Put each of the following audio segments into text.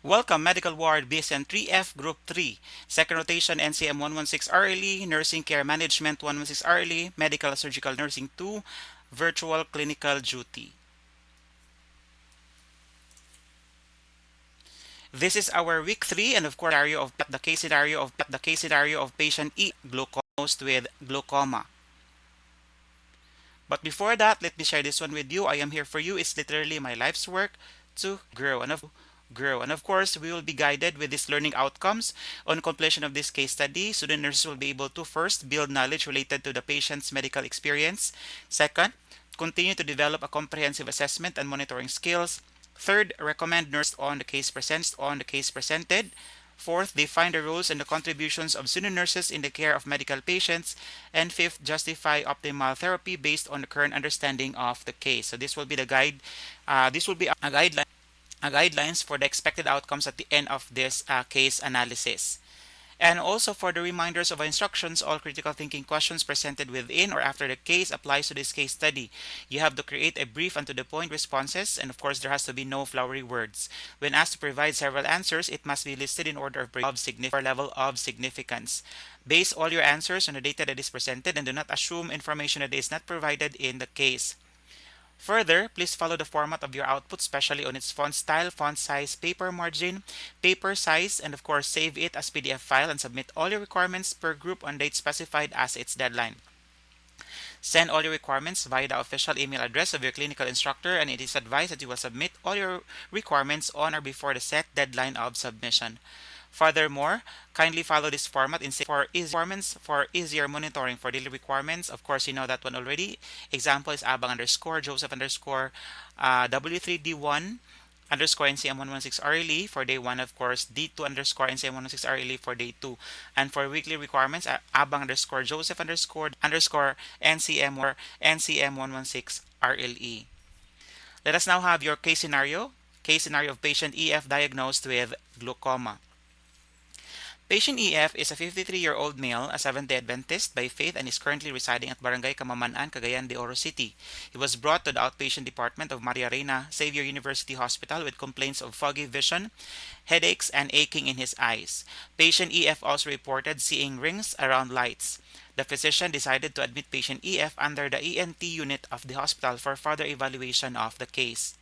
Welcome, Medical Ward BSN 3F Group 3, Second Rotation NCM 116 RLE, Nursing Care Management 116 RLE, Medical Surgical Nursing 2, Virtual Clinical Duty. This is our week 3, and of course, the case scenario of patient E diagnosed with glaucoma. But before that, let me share this one with you. I am here for you. It's literally my life's work to grow. And of course, we will be guided with these learning outcomes. On completion of this case study, student nurses will be able to first build knowledge related to the patient's medical experience. Second, continue to develop a comprehensive assessment and monitoring skills. Third, recommend nurse on the case presented. Fourth, define the roles and the contributions of student nurses in the care of medical patients. And fifth, justify optimal therapy based on the current understanding of the case. So this will be the guide. This will be a guidelines for the expected outcomes at the end of this case analysis. And also for the reminders of instructions, all critical thinking questions presented within or after the case applies to this case study. You have to create a brief and to the point responses, and of course there has to be no flowery words. When asked to provide several answers, it must be listed in order of level of significance. Base all your answers on the data that is presented and do not assume information that is not provided in the case. Further, please follow the format of your output, especially on its font style, font size, paper margin, paper size, and of course save it as PDF file and submit all your requirements per group on date specified as its deadline. Send all your requirements via the official email address of your clinical instructor, and it is advised that you will submit all your requirements on or before the set deadline of submission. Furthermore, kindly follow this format for easier monitoring for daily requirements. Of course, you know that one already. Example is Abang underscore Joseph underscore W3D1 underscore NCM 116 RLE for day 1, of course, D2 underscore NCM 116 RLE for day 2. And for weekly requirements, Abang underscore Joseph underscore NCM 116 RLE. Let us now have your case scenario of patient EF diagnosed with glaucoma. Patient EF is a 53-year-old male, a Seventh-day Adventist by faith, and is currently residing at Barangay Kamamanan, Cagayan de Oro City. He was brought to the outpatient department of Maria Reina Xavier University Hospital with complaints of foggy vision, headaches, and aching in his eyes. Patient EF also reported seeing rings around lights. The physician decided to admit patient EF under the ENT unit of the hospital for further evaluation of the case.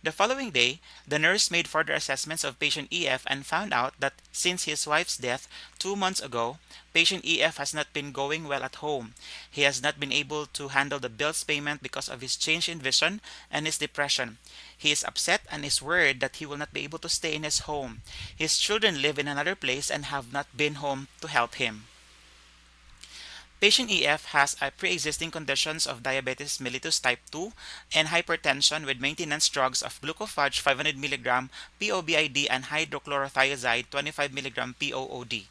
The following day, the nurse made further assessments of patient EF and found out that since his wife's death 2 months ago, patient EF has not been going well at home. He has not been able to handle the bills payment because of his change in vision and his depression. He is upset and is worried that he will not be able to stay in his home. His children live in another place and have not been home to help him. Patient EF has a pre-existing conditions of diabetes mellitus type 2 and hypertension with maintenance drugs of glucophage 500 mg POBID and hydrochlorothiazide 25 mg POOD.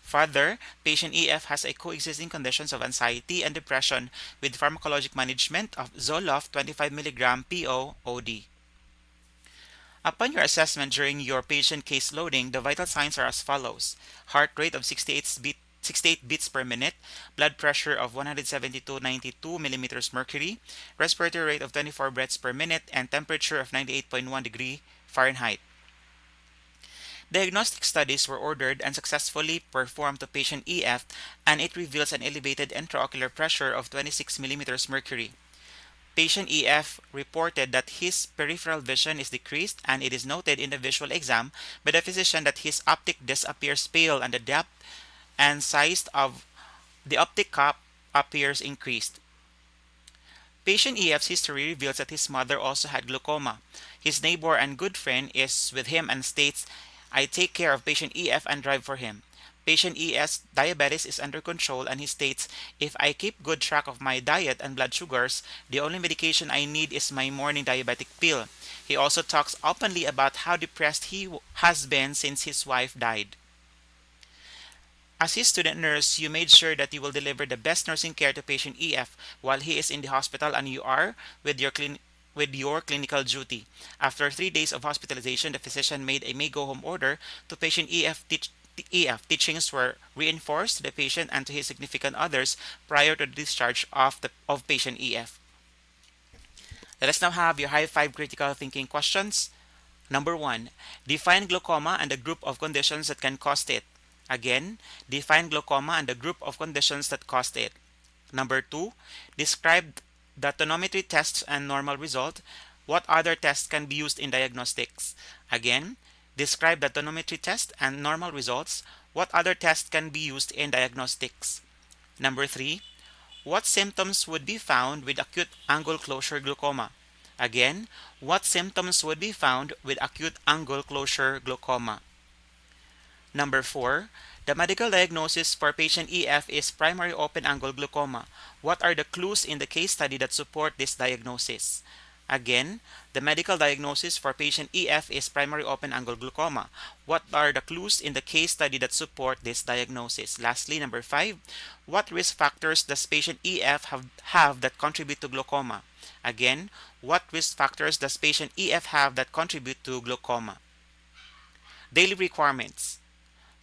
Further, patient EF has a coexisting conditions of anxiety and depression with pharmacologic management of Zoloft 25 mg POOD. Upon your assessment during your patient case loading, the vital signs are as follows: heart rate of 68 beats per minute, blood pressure of 172/92 millimeters mercury, respiratory rate of 24 breaths per minute, and temperature of 98.1 degree Fahrenheit. Diagnostic studies were ordered and successfully performed to patient EF, and it reveals an elevated intraocular pressure of 26 millimeters mercury. Patient EF reported that his peripheral vision is decreased, and it is noted in the visual exam by the physician that his optic disc appears pale and the depth and size of the optic cup appears increased. Patient EF's history reveals that his mother also had glaucoma. His neighbor and good friend is with him and states, "I take care of patient EF and drive for him." Patient EF's diabetes is under control, and he states, "If I keep good track of my diet and blood sugars, the only medication I need is my morning diabetic pill." He also talks openly about how depressed he has been since his wife died. As his student nurse, you made sure that you will deliver the best nursing care to patient EF while he is in the hospital, and you are with your clinical duty. After 3 days of hospitalization, the physician made a may-go-home order to patient EF. Teachings were reinforced to the patient and to his significant others prior to the discharge of patient EF. Let us now have your high 5 critical thinking questions. Number 1, define glaucoma and the group of conditions that can cause it. Again, define glaucoma and the group of conditions that cause it. Number 2, describe the tonometry tests and normal result. What other tests can be used in diagnostics? Again, describe the tonometry test and normal results. What other tests can be used in diagnostics? Number 3, what symptoms would be found with acute angle closure glaucoma? Again, what symptoms would be found with acute angle closure glaucoma? Number 4, the medical diagnosis for patient EF is primary open-angle glaucoma. What are the clues in the case study that support this diagnosis? Again, the medical diagnosis for patient EF is primary open-angle glaucoma. What are the clues in the case study that support this diagnosis? Lastly, number 5, what risk factors does patient EF have that contribute to glaucoma? Again, what risk factors does patient EF have that contribute to glaucoma? Daily requirements.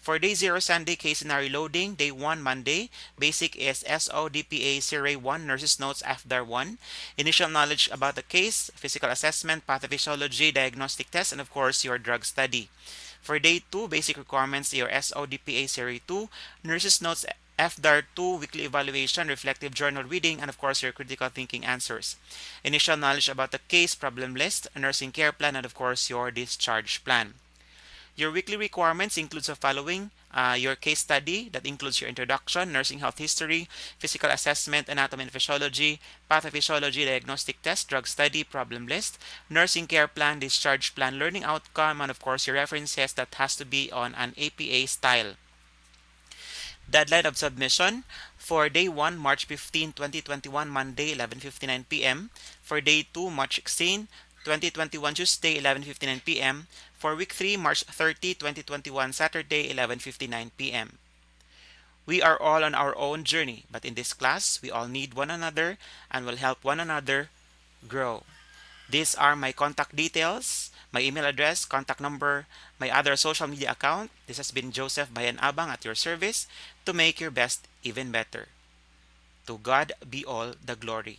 For day 0 Sunday case scenario loading, day 1 Monday, basic is SODPA Survey 1, nurses notes after 1, initial knowledge about the case, physical assessment, pathophysiology, diagnostic test, and of course your drug study. For day 2, basic requirements, your SODPA Survey 2, nurses notes FDAR 2, weekly evaluation, reflective journal reading, and of course your critical thinking answers. Initial knowledge about the case, problem list, nursing care plan, and of course your discharge plan. Your weekly requirements includes the following: your case study, that includes your introduction, nursing health history, physical assessment, anatomy and physiology, pathophysiology, diagnostic test, drug study, problem list, nursing care plan, discharge plan, learning outcome, and of course your references that has to be on an APA style. Deadline of submission for day 1, March 15, 2021, Monday, 11:59 p.m. For day 2, March 16, 2021, Tuesday, 11:59 p.m. For week 3, March 30, 2021, Saturday, 11:59 p.m. We are all on our own journey, but in this class, we all need one another and will help one another grow. These are my contact details, my email address, contact number, my other social media account. This has been Joseph Bahian Abang at your service to make your best even better. To God be all the glory.